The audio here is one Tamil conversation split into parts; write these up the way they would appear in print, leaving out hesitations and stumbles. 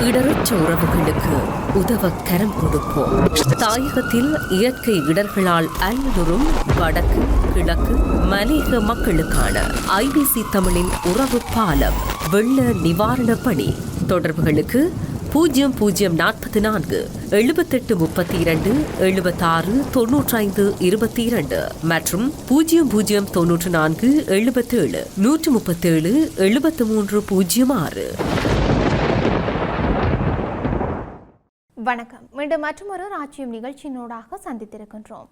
இடரற்ற உறவுகளுக்கு உதவ கரம் கொடுப்போம். தாயகத்தில் இயற்கை இடர்களால் அல்லலுறும் வடக்கு கிழக்கு மலையக மக்களுக்கான IBC தமிழின் உறவு பாலம் வெள்ள நிவாரண பணி. தொடர்புகளுக்கு 0044 7832 76 95 22 மற்றும் 0094 77 137 7306. வணக்கம். மீண்டும் மற்றொரு ராஜ்யம் நிகழ்ச்சியினூடாக சந்தித்திருக்கின்றோம்.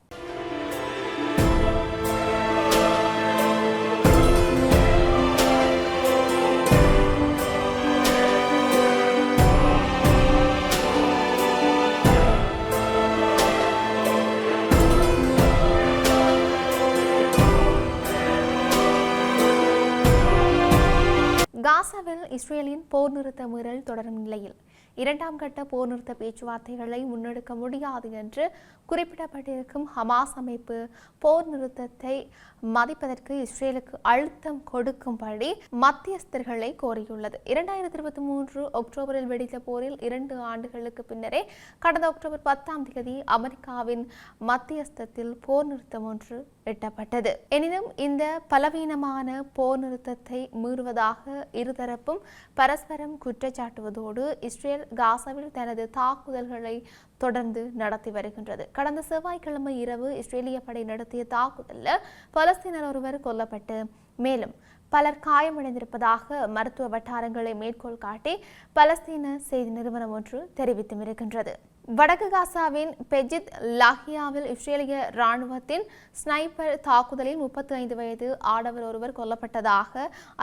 காசாவில் இஸ்ரேலின் போர் நிறுத்த மீறல் தொடரும் நிலையில் இரண்டாம் கட்ட போர் நிறுத்த பேச்சுவார்த்தைகளை முன்னெடுக்க முடியாது என்று குறிப்பிடப்பட்டிருக்கும் ஹமாஸ் அமைப்பு போர் நிறுத்தத்தை மதிப்பதற்கு இஸ்ரேலுக்கு அழுத்தம் கொடுக்கும்படி மத்தியஸ்தர்களை கோரியுள்ளது. 2023 அக்டோபரில் வெடித்த போரில் 2 ஆண்டுகளுக்கு பின்னரே கடந்த அக்டோபர் 10 அமெரிக்காவின் மத்தியஸ்தத்தில் போர் நிறுத்தம் ஒன்று எட்டப்பட்டது. எனினும் இந்த பலவீனமான போர் நிறுத்தத்தை மீறுவதாக இருதரப்பும் பரஸ்பரம் குற்றச்சாட்டுவதோடு இஸ்ரேல் காசாவில் தனது தாக்குதல்களை தொடர்ந்து நடத்தி வருகின்றது. கடந்த செவ்வாய்க்கிழமை இரவு இஸ்ரேலிய படை நடத்திய தாக்குதலில் பலஸ்தீனர் ஒருவர் கொல்லப்பட்டு மேலும் பலர் காயமடைந்திருப்பதாக மருத்துவ வட்டாரங்களை மேற்கோள் காட்டி பலஸ்தீன செய்தி நிறுவனம் ஒன்று தெரிவித்தும் இருக்கின்றது. வடக்கு காசாவின் பெஜித் லாஹியாவில் இஸ்ரேலிய இராணுவத்தின் ஸ்னைப்பர் தாக்குதலில் 35 வயது ஆடவர் ஒருவர் கொல்லப்பட்டதாக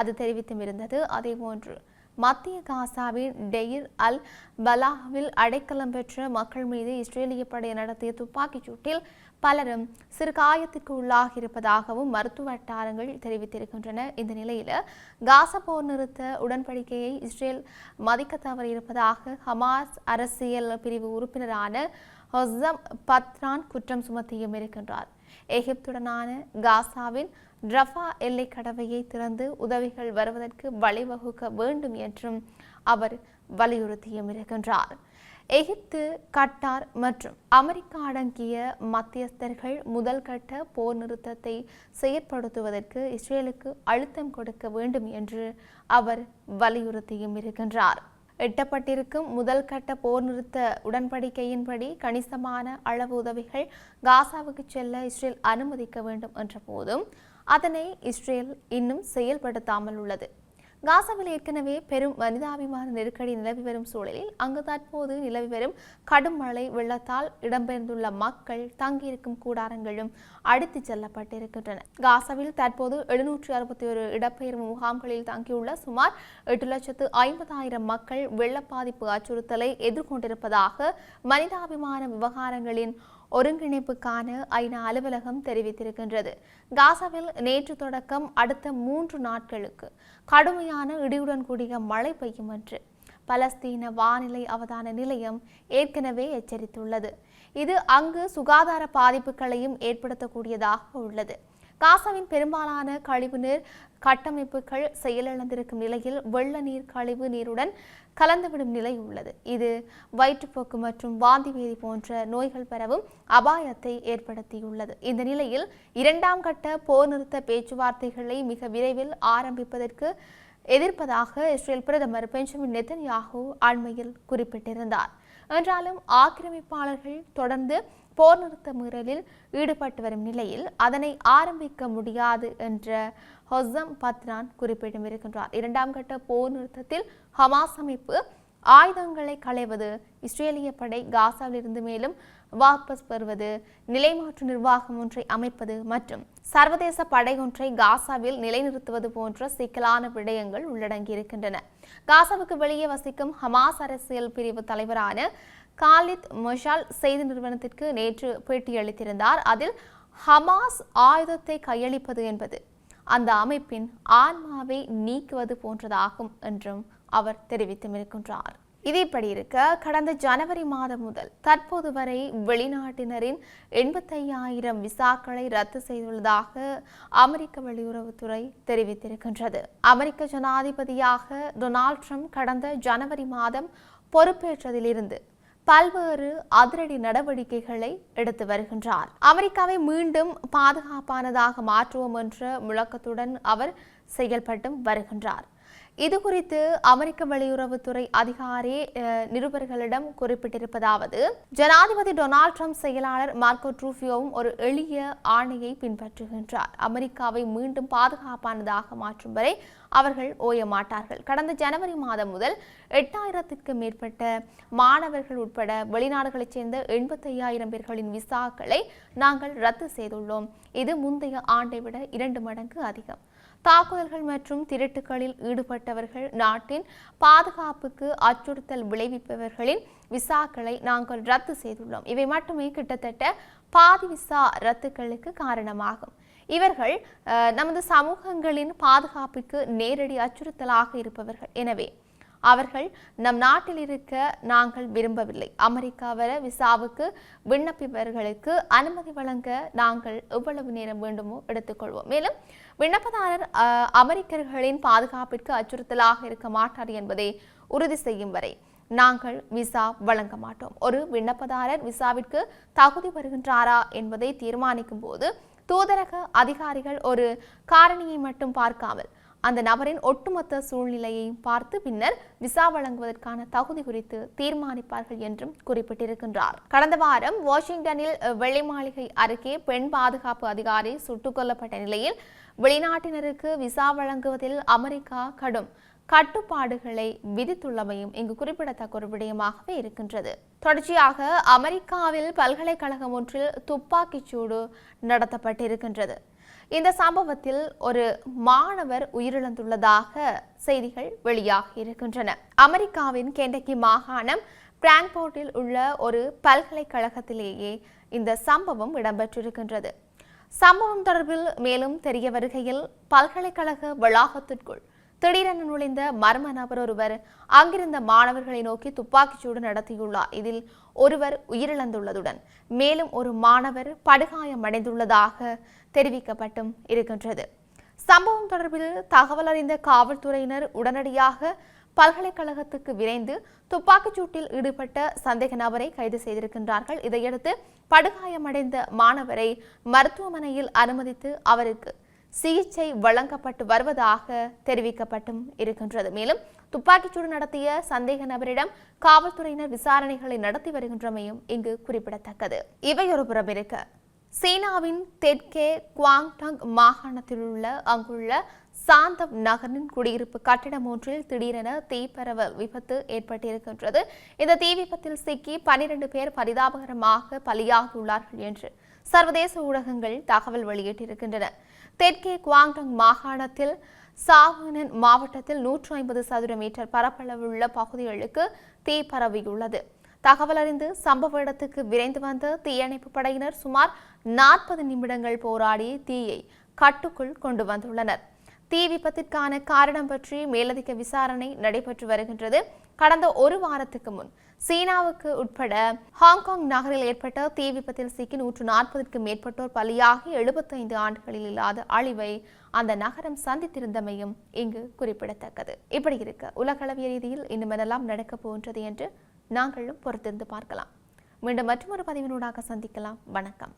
அது தெரிவித்தும் இருந்தது. அதேபோன்று மத்திய காசாவின் டெயிர் அல் பலாவில் அடைக்கலம் பெற்ற மக்கள் மீது இஸ்ரேலிய படை நடத்திய துப்பாக்கிச் சூட்டில் பலரும் சிறு காயத்திற்கு உள்ளாகி இருப்பதாகவும் மருத்துவ வட்டாரங்கள் தெரிவித்திருக்கின்றன. இந்த நிலையில் காசா போர் நிறுத்த உடன்படிக்கையை இஸ்ரேல் மதிக்க தவறியிருப்பதாக ஹமாஸ் அரசியல் பிரிவு உறுப்பினரான ஹொஸ்ஸம் பத்ரான் குற்றம் சுமத்தியும் இருக்கின்றார். எகிப்துடனான காசாவின் ரஃபா எல்லை கடவையை திறந்து உதவிகள் வருவதற்கு வழிவகுக்க வேண்டும் என்றும் அவர் வலியுறுத்தியும் இருக்கின்றார். எகிப்து, கட்டார் மற்றும் அமெரிக்கா அடங்கிய மத்தியஸ்தர்கள் முதல் கட்ட போர் நிறுத்தத்தை செயற்படுத்துவதற்கு இஸ்ரேலுக்கு அழுத்தம் கொடுக்க வேண்டும் என்று அவர் வலியுறுத்தியும் இருக்கின்றார். எட்டப்பட்டிருக்கும் முதல் கட்ட போர் நிறுத்த உடன்படிக்கையின்படி கணிசமான அளவு உதவிகள் காசாவுக்கு செல்ல இஸ்ரேல் அனுமதிக்க வேண்டும் என்ற போதும் அதனை இஸ்ரேல் இன்னும் செயல்படுத்தாமல் உள்ளது. காசாவில் ஏற்கனவே பெரும் மனிதாபிமான நெருக்கடி நிலவி வரும் சூழலில் அங்கு தற்போது நிலவி வரும் கடும் மழை வெள்ளத்தால் இடம்பெயர்ந்துள்ள மக்கள் தங்கியிருக்கும் கூடாரங்களும் அடித்துச் செல்லப்பட்டிருக்கின்றன. காசாவில் தற்போது 761 இடப்பெயர்வு முகாம்களில் தங்கியுள்ள சுமார் 8,50,000 மக்கள் வெள்ள பாதிப்பு அச்சுறுத்தலை எதிர்கொண்டிருப்பதாக மனிதாபிமான விவகாரங்களின் ஒருங்கிணைப்புக்கான ஐநா அலுவலகம் தெரிவித்திருக்கின்றது. காசாவில் நேற்று தொடக்கம் அடுத்த 3 நாட்களுக்கு கடுமையான இடியுடன் கூடிய மழை பெய்யும் என்று பலஸ்தீன வானிலை அவதான நிலையம் ஏற்கனவே எச்சரித்துள்ளது. இது அங்கு சுகாதார பாதிப்புகளையும் ஏற்படுத்தக்கூடியதாக உள்ளது. காசாவின் பெரும்பாலான கழிவுநீர் கட்டமைப்புகள் செயலிழந்திருக்கும் நிலையில் வெள்ள நீர் கழிவு நீருடன் கலந்துவிடும் நிலை உள்ளது. இது வயிற்றுப்போக்கு மற்றும் வாந்தி பேதி போன்ற நோய்கள் பரவும் அபாயத்தை ஏற்படுத்தியுள்ளது. இந்த நிலையில் இரண்டாம் கட்ட போர் நிறுத்த பேச்சுவார்த்தைகளை மிக விரைவில் ஆரம்பிப்பதற்கு எதிர்ப்பதாக இஸ்ரேல் பிரதமர் பெஞ்சமின் நெத்தன்யாகு அண்மையில் குறிப்பிட்டிருந்தார். என்றாலும் ஆக்கிரமிப்பாளர்கள் தொடர்ந்து போர் நிறுத்த மீறலில் ஈடுபட்டு வரும் நிலையில் அதனை ஆரம்பிக்க முடியாது என்ற ஹொஸ்ஸம் பத்ரான் குறிப்பிட்டும் இருக்கின்றார். இரண்டாம் கட்ட போர் நிறுத்தத்தில் ஹமாஸ் அமைப்பு ஆயுதங்களை களைவது, இஸ்ரேலிய படை காசாவிலிருந்து மேலும் வாபஸ் பெறுவது, நிலைமாற்று நிர்வாகம் ஒன்றை அமைப்பது மற்றும் சர்வதேச படை ஒன்றை காசாவில் நிலைநிறுத்துவது போன்ற சிக்கலான விடயங்கள் உள்ளடங்கியிருக்கின்றன. காசாவுக்கு வெளியே வசிக்கும் ஹமாஸ் அரசியல் பிரிவு தலைவரான காலித் மொஷால் செய்தி நிறுவனத்திற்கு நேற்று பேட்டியளித்திருந்தார். அதில் ஹமாஸ் ஆயுதத்தை கையளிப்பது என்பது அந்த அமைப்பின் ஆன்மாவை நீக்குவது போன்றதாகும் என்றும் அவர் தெரிவித்திருக்கின்றார். இது இப்படி இருக்க கடந்த ஜனவரி மாதம் முதல் தற்போது வரை வெளிநாட்டினரின் 85,000 விசாக்களை ரத்து செய்துள்ளதாக அமெரிக்க வெளியுறவுத்துறை தெரிவித்திருக்கின்றது. அமெரிக்க ஜனாதிபதியாக டொனால்ட் ட்ரம்ப் கடந்த ஜனவரி மாதம் பொறுப்பேற்றதிலிருந்து பல்வேறு அதிரடி நடவடிக்கைகளை எடுத்து வருகின்றார். அமெரிக்காவை மீண்டும் பாதுகாப்பானதாக மாற்றுவோம் என்ற முழக்கத்துடன் அவர் செயல்பட்டு வருகின்றார். இது குறித்து அமெரிக்க வெளியுறவுத்துறை அதிகாரி நிருபர்களிடம் குறிப்பிட்டிருப்பதாவது, ஜனாதிபதி டொனால்ட் ட்ரம்ப் செயலாளர் மார்க்கோ ரூபியோவும் ஒரு எளிய ஆணையை பின்பற்றுகின்றார். அமெரிக்காவை மீண்டும் பாதுகாப்பானதாக மாற்றும் வரை அவர்கள் ஓய மாட்டார்கள். கடந்த ஜனவரி மாதம் முதல் 8,000க்கும் மேற்பட்ட மாணவர்கள் உட்பட வெளிநாடுகளைச் சேர்ந்த 85,000 பேர்களின் விசாக்களை நாங்கள் ரத்து செய்துள்ளோம். இது முந்தைய ஆண்டை விட 2 மடங்கு அதிகம். தாக்குதல்கள் மற்றும் திருட்டுகளில் ஈடுபட்டவர்கள், நாட்டின் பாதுகாப்புக்கு அச்சுறுத்தல் விளைவிப்பவர்களின் விசாக்களை நாங்கள் ரத்து செய்துள்ளோம். இவை மட்டுமே கிட்டத்தட்ட பாதி விசா ரத்துக்களுக்கு காரணமாகும். இவர்கள் நமது சமூகங்களின் பாதுகாப்புக்கு நேரடி அச்சுறுத்தலாக இருப்பவர்கள். எனவே அவர்கள் நம் நாட்டில் இருக்க நாங்கள் விரும்பவில்லை. அமெரிக்கா வர விசாவுக்கு விண்ணப்பிப்பவர்களுக்கு அனுமதி வழங்க நாங்கள் எவ்வளவு நேரம் வேண்டுமோ எடுத்துக்கொள்வோம். மேலும் விண்ணப்பதாரர் அமெரிக்கர்களின் பாதுகாப்பிற்கு அச்சுறுத்தலாக இருக்க மாட்டார் என்பதை உறுதி செய்யும் வரை நாங்கள் விசா வழங்க மாட்டோம். ஒரு விண்ணப்பதாரர் விசாவிற்கு தகுதி வருகின்றாரா என்பதை தீர்மானிக்கும் போது தூதரக அதிகாரிகள் ஒரு காரணியை மட்டும் பார்க்காமல் அந்த நபரின் ஒட்டுமொத்த சூழ்நிலையை பார்த்து பின்னர் விசா வழங்குவதற்கான தகுதி குறித்து தீர்மானிப்பார்கள் என்றும் குறிப்பிட்டிருக்கின்றார். கடந்த வாரம் வாஷிங்டனில் வெள்ளை மாளிகை அருகே பெண் பாதுகாப்பு அதிகாரி சுட்டுக் கொல்லப்பட்ட நிலையில் வெளிநாட்டினருக்கு விசா வழங்குவதில் அமெரிக்கா கடும் கட்டுப்பாடுகளை விதித்துள்ளமையும் இங்கு குறிப்பிடத்தக்க ஒரு விடயமாகவே இருக்கின்றது. தொடர்ச்சியாக அமெரிக்காவில் பல்கலைக்கழகம் ஒன்றில் துப்பாக்கிச்சூடு நடத்தப்பட்டிருக்கின்றது. இந்த சம்பவத்தில் ஒரு மாணவர் உயிரிழந்துள்ளதாக செய்திகள் வெளியாகி இருக்கின்றன. அமெரிக்காவின் கெண்டக்கி மாகாணம் பிராங்க்போர்ட்டில் உள்ள ஒரு பல்கலைக்கழகத்திலேயே இந்த சம்பவம் இடம்பெற்றிருக்கின்றது. சம்பவம் தொடர்பில் மேலும் தெரிய வருகையில் பல்கலைக்கழக வளாகத்திற்குள் திடீரென நுழைந்த மர்ம நபர் ஒருவர் அங்கிருந்த மாணவர்களை நோக்கி துப்பாக்கிச்சூடு நடத்தியுள்ளார். இதில் ஒருவர் உயிரிழந்துள்ளதுடன் மேலும் ஒரு மாணவர் படுகாயமடைந்துள்ளதாக தெரிவிக்கப்பட்டும் இருக்கின்றது. சம்பவம் தொடர்பில் தகவல் அறிந்த காவல்துறையினர் உடனடியாக பல்கலைக்கழகத்துக்கு விரைந்து துப்பாக்கிச்சூட்டில் ஈடுபட்ட சந்தேக நபரை கைது செய்திருக்கின்றார்கள். இதையடுத்து படுகாயமடைந்த மாணவரை மருத்துவமனையில் அனுமதித்து அவருக்கு சிகிச்சை வழங்கப்பட்டு வருவதாக தெரிவிக்கப்பட்டும் இருக்கின்றது. மேலும் துப்பாக்கிச்சூடு நடத்திய சந்தேக நபரிடம் காவல்துறையினர் விசாரணைகளை நடத்தி வருகின்றமையும் இங்கு குறிப்பிடத்தக்கது. இவை ஒரு புறம் இருக்க, சீனாவின் தெற்கே குவாங்டாங் மாகாணத்தில் உள்ள அங்குள்ள சாந்தவ் நகரின் குடியிருப்பு கட்டிடம் ஒன்றில் திடீரென தீப்பரவல் விபத்து ஏற்பட்டிருக்கின்றது. இந்த தீ விபத்தில் சிக்கி 12 பேர் பரிதாபகரமாக பலியாகியுள்ளார்கள் என்று சர்வதேச ஊடகங்கள் தகவல் வெளியிட்டிருக்கின்றன. தெற்கே குவாங்டாங் மாகாணத்தில் சாவனன் மாவட்டத்தில் 150 சதுர மீட்டர் பரப்பளவுள்ள பகுதிகளுக்கு தீ பரவியுள்ளது. தகவல் அறிந்து சம்பவ இடத்துக்கு விரைந்து வந்த தீயணைப்பு படையினர் சுமார் 40 நிமிடங்கள் போராடி தீயை கட்டுக்குள் கொண்டு வந்துள்ளனர். தீ விபத்திற்கான காரணம் பற்றி மேலதிக விசாரணை நடைபெற்று வருகின்றது. கடந்த ஒரு வாரத்துக்கு முன் சீனாவுக்கு உட்பட ஹாங்காங் நகரில் ஏற்பட்ட தீ விபத்தில் சிக்கி 140க்கும் மேற்பட்டோர் பலியாகி 75 ஆண்டுகளில் இல்லாத அழிவை அந்த நகரம் சந்தித்திருந்தமையும் இங்கு குறிப்பிடத்தக்கது. இப்படி இருக்க உலகளவிய ரீதியில் இன்னுமெல்லாம் நடக்கப் போகின்றது என்று நாங்களும் பொறுத்திருந்து பார்க்கலாம். மீண்டும் மற்றொரு பதிவினூடாக சந்திக்கலாம். வணக்கம்.